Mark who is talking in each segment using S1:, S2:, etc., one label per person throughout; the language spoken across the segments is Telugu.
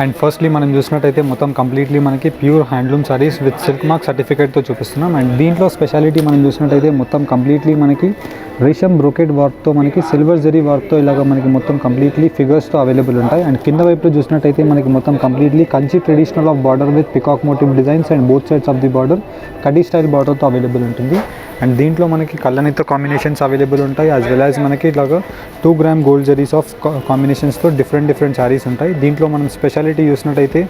S1: అండ్ ఫస్ట్లీ మనం చూసినట్టయితే మొత్తం కంప్లీట్లీ మనకి pure handloom saris with silk mark సర్టిఫికేట్తో చూపిస్తున్నాం. అండ్ దీంట్లో స్పెషాలిటీ మనం చూసినట్టయితే మొత్తం కంప్లీట్లీ మనకి రేషం బ్రోకెడ్ వర్క్తో మనకి సిల్వర్ జరీ వర్క్తో ఇలాగ మనకి మొత్తం కంప్లీట్లీ ఫిగర్స్తో అవైలబుల్ ఉంటాయి. అండ్ కింద వైపులో చూసినట్టయితే మనకి మొత్తం completely Kanchi traditional of border with peacock motive designs and both sides of the border కడీ స్టైల్ బార్డర్తో అవైలబుల్ ఉంటుంది. అండ్ దీంట్లో మనకి కళ్ళనితో కాంబినేషన్స్ అవైలబుల్ ఉంటాయి. యాజ్ వెల్ యాజ్ మనకి ఇలాగ 2 గ్రామ్ గోల్డ్ జరీస్ ఆఫ్ కాంబినేషన్స్తో డిఫరెంట్ శారీస్ ఉంటాయి. దీంట్లో మనం స్పెషాలిటీ చూసినట్టయితే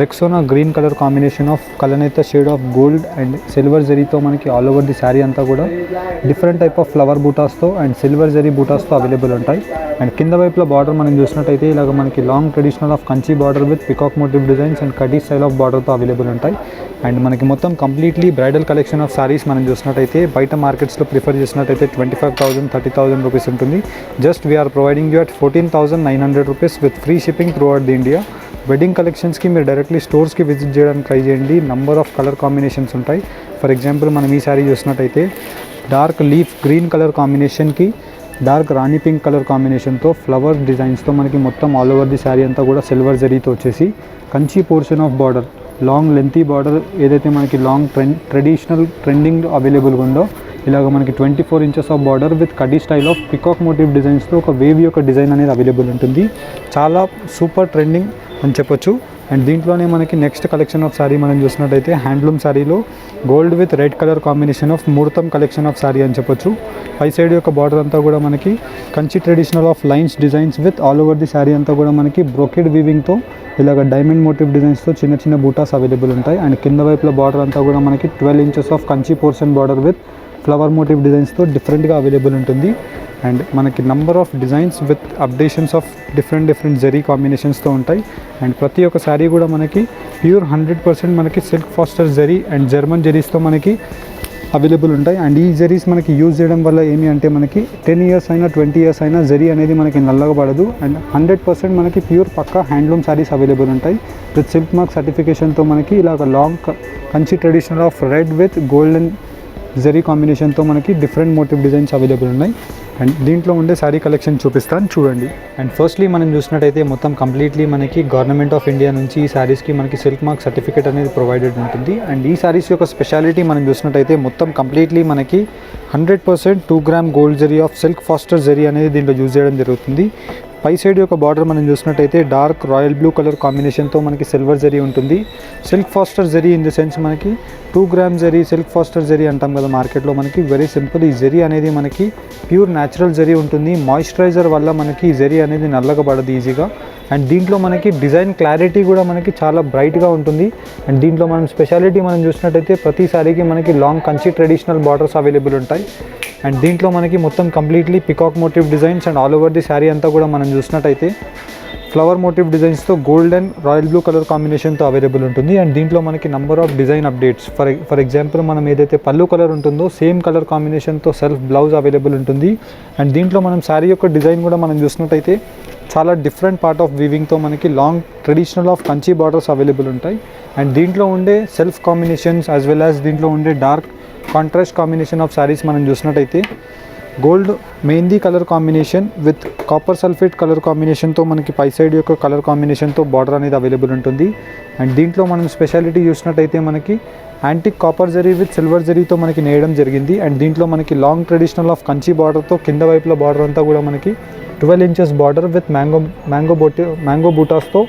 S1: Rexona green colour combination of కలనేత shade of gold and silver జరీతో మనకి ఆల్ ఓవర్ ది శారీ అంతా కూడా డిఫరెంట్ టైప్ ఆఫ్ ఫ్లవర్ బూటాస్తో అండ్ సిల్వర్ జరీ బూటాస్తో అవైలబుల్ ఉంటాయి. అండ్ కింద వైపులో బార్డర్ మనం చూసినట్టయితే ఇలాగ మనకి long traditional of Kanchi border with peacock motive designs and కడీ స్టైల్ ఆఫ్ బార్డర్తో అవైలబుల్ ఉంటాయి. అండ్ మనకి మొత్తం completely bridal collection of saris మనం చూసినట్టయితే బయట మార్కెట్స్లో ప్రిఫర్ చేసినట్టయితే 25,000 30,000 రూపీస్ ఉంటుంది. Just we are providing you at 14,900 rupees with free shipping throughout the India. Wedding కలెక్షన్స్కి మీరు డైరెక్ట్లీ స్టోర్స్కి విజిట్ చేయడానికి ట్రై చేయండి. నంబర్ ఆఫ్ కలర్ కాంబినేషన్స్ ఉంటాయి. ఫర్ ఎగ్జాంపుల్ మనం ఈ సారీ చూసినట్టయితే డార్క్ లీఫ్ గ్రీన్ కలర్ కాంబినేషన్కి డార్క్ రాణి పింక్ కలర్ కాంబినేషన్తో ఫ్లవర్ డిజైన్స్తో మనకి మొత్తం ఆల్ ఓవర్ ది శారీ అంతా కూడా సిల్వర్ జరీతో వచ్చేసి Kanchi portion of border long lengthy border ఏదైతే మనకి లాంగ్ ట్రెడిషనల్ ట్రెండింగ్ అవైలబుల్గా ఉందో ఇలాగ మనకి 24 ఇంచెస్ ఆఫ్ బార్డర్ విత్ కడీ స్టైల్ ఆఫ్ పికాక్ మోటివ్ డిజైన్స్తో ఒక వేవ్ యొక్క డిజైన్ అనేది అవైలబుల్ ఉంటుంది. చాలా సూపర్ ట్రెండింగ్ అని చెప్పొచ్చు. అండ్ దీంట్లోనే మనకి నెక్స్ట్ కలెక్షన్ ఆఫ్ సారీ మనం చూసినట్టయితే హ్యాండ్లూమ్ సారీలో gold with red colour combination of ముహూర్తం కలెక్షన్ ఆఫ్ సారీ అని చెప్పొచ్చు. పై సైడ్ యొక్క బార్డర్ అంతా కూడా మనకి Kanchi traditional of lines designs with all over the sari అంతా కూడా మనకి బ్రోకెడ్ వీవింగ్తో ఇలాగ డైమండ్ మోటివ్ డిజైన్స్తో చిన్న బూటాస్ అవైలబుల్ ఉంటాయి. అండ్ కింద వైపులో బార్డర్ అంతా కూడా మనకి 12 inches of Kanchi portion border with flower motive డిజైన్స్తో డిఫరెంట్గా అవైలబుల్ ఉంటుంది. అండ్ మనకి number of designs with updations of different zari కాంబినేషన్స్తో ఉంటాయి. అండ్ ప్రతి ఒక్క శారీ కూడా మనకి ప్యూర్ 100% మనకి silk faster zari and German జరీస్తో మనకి అవైలబుల్ ఉంటాయి. అండ్ ఈ జరీస్ మనకి యూజ్ చేయడం వల్ల ఏమి అంటే మనకి 10 ఇయర్స్ అయినా 20 ఇయర్స్ అయినా జరీ అనేది మనకి నల్లగా పడదు. అండ్ 100% మనకి ప్యూర్ పక్కా హ్యాండ్లూమ్ శారీస్ అవైలబుల్ ఉంటాయి విత్ సిల్క్ మార్క్ సర్టిఫికేషన్తో మనకి ఇలాగ long Kanchi traditional of red with golden zari కాంబినేషన్తో మనకి డిఫరెంట్ మోటివ్ డిజైన్స్ అవైలబుల్ ఉన్నాయి. అండ్ దీంట్లో ఉండే శారీ కలెక్షన్ చూపిస్తాను చూడండి. అండ్ ఫస్ట్లీ మనం చూసినట్టయితే మొత్తం కంప్లీట్లీ మనకి గవర్నమెంట్ ఆఫ్ ఇండియా నుంచి ఈ శారీస్కి మనకి సిల్క్ మార్క్ సర్టిఫికేట్ అనేది ప్రొవైడెడ్ ఉంటుంది. అండ్ ఈ శారీస్ యొక్క స్పెషాలిటీ మనం చూసినట్టయితే మొత్తం కంప్లీట్లీ మనకి 100% 2 gram gold zari of silk faster zari అనేది దీంట్లో యూజ్ చేయడం జరుగుతుంది. పై సైడ్ యొక్క బార్డర్ మనం చూసినట్టయితే డార్క్ రాయల్ బ్లూ కలర్ కాంబినేషన్తో మనకి సిల్వర్ జరీ ఉంటుంది. Silk faster zari in the sense మనకి 2 gram zari silk faster zari అంటాం కదా మార్కెట్లో. మనకి వెరీ సింపుల్, ఈ జరీ అనేది మనకి ప్యూర్ న్యాచురల్ జరీ ఉంటుంది. మాయిశ్చరైజర్ వల్ల మనకి ఈ జరీ అనేది నల్లగా పడదు ఈజీగా. అండ్ దీంట్లో మనకి డిజైన్ క్లారిటీ కూడా మనకి చాలా బ్రైట్గా ఉంటుంది. అండ్ దీంట్లో మనం స్పెషాలిటీ మనం చూసినట్టయితే ప్రతి సారీకి మనకి long Kanchi traditional borders available ఉంటాయి. అండ్ దీంట్లో మనకి మొత్తం completely peacock motive designs and all over the sari అంతా కూడా మనం చూసినట్టయితే ఫ్లవర్ మోటివ్ డిజైన్స్తో gold and royal blue colour కాంబినేషన్తో అవైలబుల్ ఉంటుంది. అండ్ దీంట్లో మనకి number of design updates for example మనం ఏదైతే పళ్ళు కలర్ ఉంటుందో సేమ్ కలర్ కాంబినేషన్తో సెల్ఫ్ బ్లౌజ్ అవైలబుల్ ఉంటుంది. అండ్ దీంట్లో మనం శారీ యొక్క డిజైన్ కూడా మనం చూసినట్టయితే చాలా డిఫరెంట్ పార్ట్ ఆఫ్ వీవింగ్తో మనకి long traditional of Kanchi borders available ఉంటాయి. అండ్ దీంట్లో ఉండే self combinations as well as దీంట్లో ఉండే dark contrast combination of saris మనం చూసినట్టయితే gold mehndi colour combination with copper sulphate colour కాంబినేషన్తో మనకి పై సైడ్ యొక్క కలర్ కాంబినేషన్తో బార్డర్ అనేది అవైలబుల్ ఉంటుంది. అండ్ దీంట్లో మనం స్పెషాలిటీ చూసినట్టయితే మనకి antique copper zari with silver జరీతో మనకి నేయడం జరిగింది. అండ్ దీంట్లో మనకి లాంగ్ ట్రెడిషనల్ ఆఫ్ కంచి బార్డర్తో కింద వైపుల బార్డర్ అంతా కూడా మనకి 12 ఇంచెస్ బార్డర్ విత్ మ్యాంగో బూటాస్తో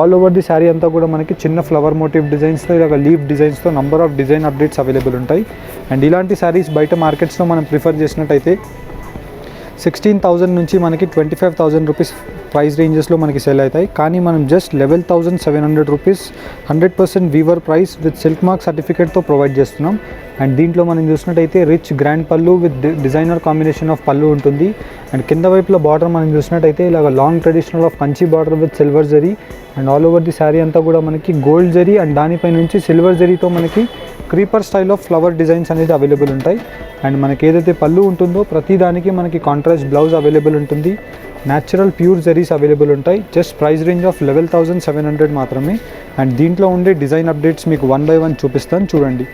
S1: ఆల్ ఓవర్ ది శారీ అంతా కూడా మనకి చిన్న ఫ్లవర్ మోటివ్ డిజైన్స్తో ఇలాగ లీఫ్ డిజైన్స్తో number of design updates available ఉంటాయి. అండ్ ఇలాంటి శారీస్ బయట మార్కెట్స్లో మనం ప్రిఫర్ చేసినట్టయితే 16,000 నుంచి మనకి 25,000 రూపీస్ ప్రైస్ రేంజెస్లో మనకి సెల్ అవుతాయి. కానీ మనం just 11,700 rupees 100% weaver price with silk mark సర్టిఫికేట్తో ప్రొవైడ్ చేస్తున్నాం. అండ్ దీంట్లో మనం చూసినట్టయితే rich grand pallu with designer combination of pallu ఉంటుంది. అండ్ కింద వైపులో బార్డర్ మనం చూసినట్టయితే ఇలాగ long traditional of Kanchi border with silver zari and all over the sari అంతా కూడా మనకి గోల్డ్ జరీ అండ్ దానిపై నుంచి సిల్వర్ జరీతో మనకి creeper style of flower designs అనేది అవైలబుల్ ఉంటాయి. అండ్ మనకి ఏదైతే పళ్ళు ఉంటుందో ప్రతి దానికి మనకి కాంట్రాస్ట్ బ్లౌజ్ అవైలబుల్ ఉంటుంది. న్యాచురల్ ప్యూర్ జరీస్ అవైలబుల్ ఉంటాయి. జస్ట్ ప్రైస్ రేంజ్ ఆఫ్ 11,700 మాత్రమే. అండ్ దీంట్లో ఉండే డిజైన్ అప్డేట్స్ మీకు 1 by 1 చూపిస్తాను చూడండి.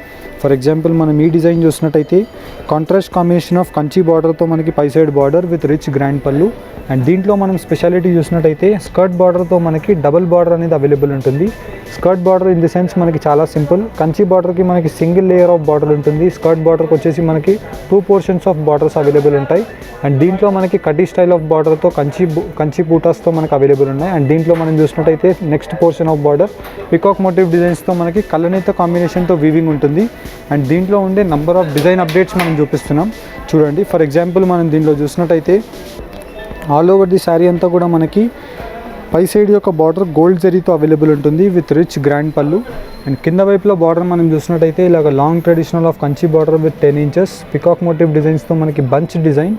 S1: ఫర్ ఎగ్జాంపుల్ మనం ఈ డిజైన్ చూసినట్టయితే కాంట్రాస్ట్ కాంబినేషన్ ఆఫ్ కంచి బార్డర్తో మనకి పై side border with rich grand pallu. And దీంట్లో మనం స్పెషాలిటీ చూసినట్టయితే స్కర్ట్ బార్డర్తో మనకి డబుల్ బార్డర్ అనేది అవైలబుల్ ఉంటుంది. Skirt border in the sense మనకి చాలా సింపుల్. కంచి బార్డర్కి మనకి సింగిల్ లేయర్ ఆఫ్ బార్డర్ ఉంటుంది. స్కర్ట్ బార్డర్కి వచ్చేసి మనకి 2 పోర్షన్స్ ఆఫ్ బార్డర్స్ అవైలబుల్ ఉంటాయి. అండ్ దీంట్లో మనకి కడ్డీ స్టైల్ ఆఫ్ బార్డర్తో కంచి బూటాస్తో మనకి అవైలబుల్ ఉన్నాయి. అండ్ దీంట్లో మనం చూసినట్టయితే next portion of border peacock motive డిజైన్స్తో మనకి కలనేత కాంబినేషన్తో వీవింగ్ ఉంటుంది. అండ్ దీంట్లో ఉండే నంబర్ ఆఫ్ డిజైన్ అప్డేట్స్ మనం చూపిస్తున్నాం చూడండి. ఫర్ ఎగ్జాంపుల్ మనం దీంట్లో చూసినట్టయితే ఆల్ ఓవర్ ది శారీ అంతా కూడా మనకి పై సైడ్ యొక్క బార్డర్ గోల్డ్ జరీతో అవైలబుల్ ఉంటుంది with rich grand pallu. And కింద వైపులో బార్డర్ మనం చూసినట్టయితే ఇలాగ long traditional of Kanchi border with 10 inches peacock motive డిజైన్స్తో మనకి బంచ్ డిజైన్.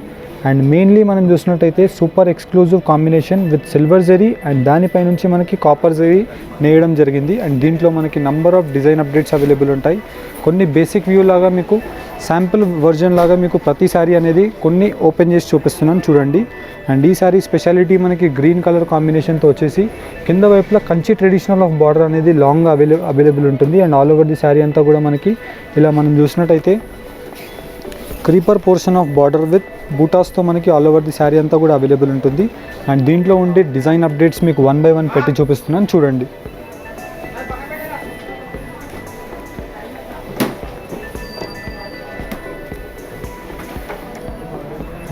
S1: అండ్ మెయిన్లీ మనం చూసినట్టయితే super exclusive combination with silver zari and దానిపై నుంచి మనకి కాపర్ జరీ నేయడం జరిగింది. అండ్ దీంట్లో మనకి number of design updates available ఉంటాయి. కొన్ని బేసిక్ వ్యూ లాగా మీకు శాంపుల్ వర్జన్ లాగా మీకు ప్రతి సారీ అనేది కొన్ని ఓపెన్ చేసి చూపిస్తున్నాను చూడండి. అండ్ ఈ సారీ స్పెషాలిటీ మనకి గ్రీన్ కలర్ కాంబినేషన్తో వచ్చేసి కింద వైపులో కంచి ట్రెడిషనల్ ఆఫ్ బార్డర్ అనేది లాంగ్ అవైలబుల్ ఉంటుంది. And all over the sari అంతా కూడా మనకి ఇలా మనం చూసినట్టయితే creeper portion of border with బూటాస్తో మనకి ఆల్ ఓవర్ ది శారీ అంతా కూడా అవైలబుల్ ఉంటుంది. అండ్ దీంట్లో ఉండే డిజైన్ అప్డేట్స్ మీకు 1 by 1 పెట్టి చూపిస్తున్నాను చూడండి.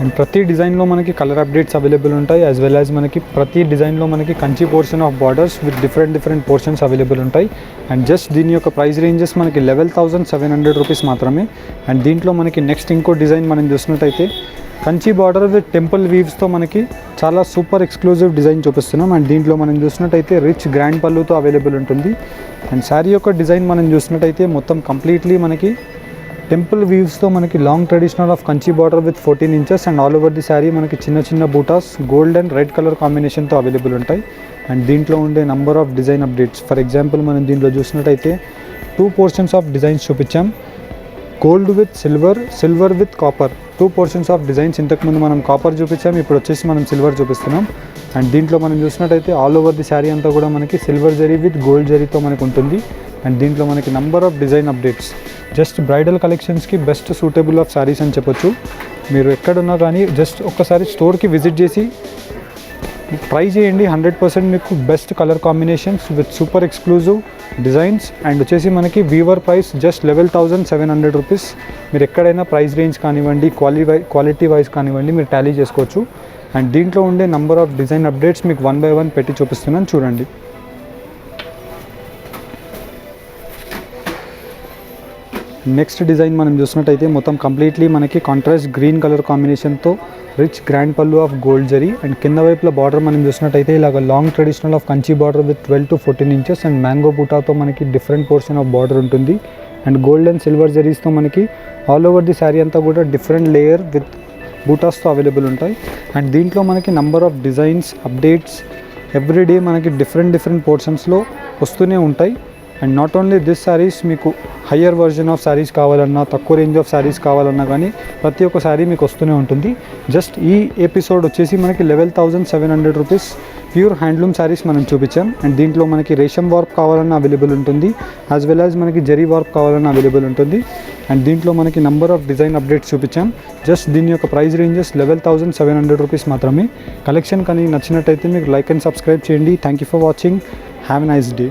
S1: అండ్ ప్రతి డిజైన్లో మనకి కలర్ అప్డేట్స్ అవైలబుల్ ఉంటాయి. యాజ్ వెల్ యాజ్ మనకి ప్రతి డిజైన్లో మనకి Kanchi portion of borders with different portions available ఉంటాయి. అండ్ జస్ట్ దీని యొక్క ప్రైస్ రేంజెస్ మనకి 11,700 రూపీస్ మాత్రమే. అండ్ దీంట్లో మనకి నెక్స్ట్ ఇంకో డిజైన్ మనం చూసినట్టయితే కంచి బార్డర్ విత్ టెంపుల్ వీవ్స్తో మనకి చాలా సూపర్ ఎక్స్క్లూజివ్ డిజైన్ చూపిస్తున్నాం. అండ్ దీంట్లో మనం చూసినట్టయితే రిచ్ గ్రాండ్ పళ్ళుతో అవైలబుల్ ఉంటుంది. అండ్ శారీ యొక్క డిజైన్ మనం చూసినట్టయితే మొత్తం కంప్లీట్లీ మనకి టెంపుల్ వీవ్స్తో మనకి long traditional of Kanchi border with 14 inches and all over the sari మనకి చిన్న buttas gold and red colour కాంబినేషన్తో అవైలబుల్ ఉంటాయి. అండ్ దీంట్లో ఉండే number of design updates for example మనం దీంట్లో చూసినట్టయితే 2 పోర్షన్స్ ఆఫ్ డిజైన్స్ చూపించాం. Gold with silver with copper 2 portions of designs. ఇంతకుముందు మనం కాపర్ చూపించాం, ఇప్పుడు వచ్చేసి మనం సిల్వర్ చూపిస్తున్నాం. అండ్ దీంట్లో మనం చూసినట్టయితే ఆల్ ఓవర్ ది శారీ అంతా కూడా మనకి సిల్వర్ జరీ విత్ గోల్డ్ జరీతో మనకు ఉంటుంది. అండ్ దీంట్లో మనకి number of design updates just bridal కలెక్షన్స్కి బెస్ట్ సూటబుల్ ఆఫ్ శారీస్ అని చెప్పొచ్చు. మీరు ఎక్కడున్నా కానీ జస్ట్ ఒక్కసారి స్టోర్కి విజిట్ చేసి ట్రై చేయండి. 100% మీకు best colour combinations with super exclusive designs. And వచ్చేసి మనకి వీవర్ ప్రైస్ జస్ట్ 11,700 రూపీస్. మీరు ఎక్కడైనా ప్రైస్ రేంజ్ కానివ్వండి క్వాలిటీ వైజ్ కానివ్వండి మీరు టాలీ చేసుకోవచ్చు. అండ్ దీంట్లో ఉండే నంబర్ ఆఫ్ డిజైన్ అప్డేట్స్ మీకు 1 by 1 పెట్టి చూపిస్తున్నాను చూడండి. నెక్స్ట్ డిజైన్ మనం చూసినట్టయితే మొత్తం కంప్లీట్లీ మనకి కాంట్రాస్ట్ గ్రీన్ కలర్ కాంబినేషన్తో rich grand pallu of gold zari. And కింద వైపులో బార్డర్ మనం చూసినట్టయితే ఇలాగ long traditional of Kanchi border with 12 to 14 inches and mango బూటాతో మనకి డిఫరెంట్ పోర్షన్ ఆఫ్ బార్డర్ ఉంటుంది. అండ్ గోల్డ్ అండ్ సిల్వర్ జరీస్తో మనకి ఆల్ ఓవర్ ది శారీ అంతా కూడా డిఫరెంట్ లేయర్ విత్ బూటాస్తో అవైలబుల్ ఉంటాయి. అండ్ దీంట్లో మనకి number of designs updates everyday మనకి డిఫరెంట్ పోర్షన్స్లో వస్తూనే ఉంటాయి. And not only this saris, మీకు హయ్యర్ వర్జన్ ఆఫ్ శారీస్ కావాలన్నా తక్కువ రేంజ్ ఆఫ్ శారీస్ కావాలన్నా కానీ ప్రతి ఒక్క శారీ మీకు వస్తూనే ఉంటుంది. జస్ట్ ఈ ఎపిసోడ్ వచ్చేసి మనకి 11,700 రూపీస్ ప్యూర్ హ్యాండ్లూమ్ శారీస్ మనం చూపించాం. అండ్ దీంట్లో మనకి రేషం వర్క్ కావాలన్నా అవైలబుల్ ఉంటుంది, యాజ్ వెల్ యాజ్ మనకి జరీ వర్క్ కావాలన్నా అవైలబుల్ ఉంటుంది. అండ్ దీంట్లో మనకి నంబర్ ఆఫ్ డిజైన్ అప్డేట్స్ చూపించాం. జస్ట్ దీని యొక్క ప్రైస్ రేంజెస్ 11,700 రూపీస్ మాత్రమే. కలెక్షన్ కానీ నచ్చినట్టయితే మీకు లైక్ అండ్ సబ్స్క్రైబ్ చేయండి. Thank you for watching. Have a nice day.